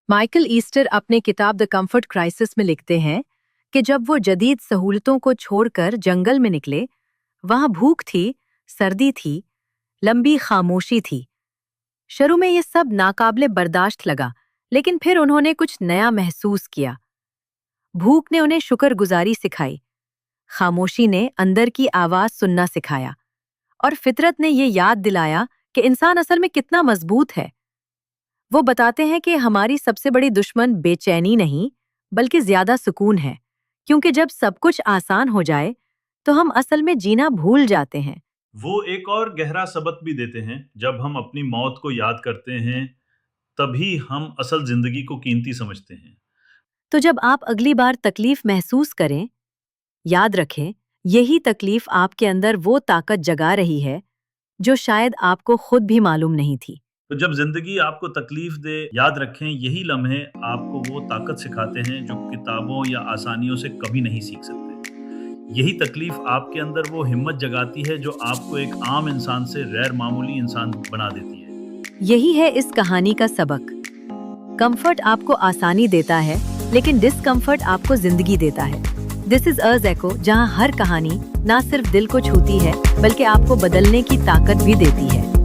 Michael Easter अपने किताब the comfort crisis में लिखते हैं कि जब वो जदीद सहूलतों को छोड़कर जंगल में निकले, वहां भूख थी, सर्दी थी, लंबी खामोशी थी। शुरू में ये सब नाकाबिले बर्दाश्त लगा, लेकिन फिर उन्होंने कुछ नया महसूस किया। भूख ने उन्हें शुक्रगुजारी सिखाई, खामोशी ने अंदर की आवाज सुनना सिखाया, और फितरत ने ये याद दिलाया कि इंसान असल में कितना मजबूत है। वो बताते हैं कि हमारी सबसे बड़ी दुश्मन बेचैनी नहीं, बल्कि ज्यादा सुकून है, क्योंकि जब सब कुछ आसान हो जाए तो हम असल में जीना भूल जाते हैं। वो एक और गहरा सबक भी देते हैं, जब हम अपनी मौत को याद करते हैं, तभी हम असल ज़िंदगी को कीमती समझते हैं। तो जब आप अगली बार तकलीफ महसूस करें, याद रखें, यही तकलीफ आपके अंदर वो ताकत जगा रही है जो शायद आपको खुद भी मालूम नहीं थी। तो जब ज़िंदगी आपको तकलीफ़ दे, याद रखें यही लम्हे आपको वो ताकत सिखाते हैं जो किताबों या आसानियों से कभी नहीं सीख सकते। यही तकलीफ़ आपके अंदर वो हिम्मत जगाती है जो आपको एक आम इंसान से गैर मामूली इंसान बना देती है। यही है इस कहानी का सबक। कंफर्ट आपको आसानी देता है, लेकिन डिस्कंफर्ट आपको जिंदगी देता है। दिस इज अर्ज एको, जहां हर कहानी ना सिर्फ दिल को छूती है, बल्कि आपको बदलने की ताकत भी देती है।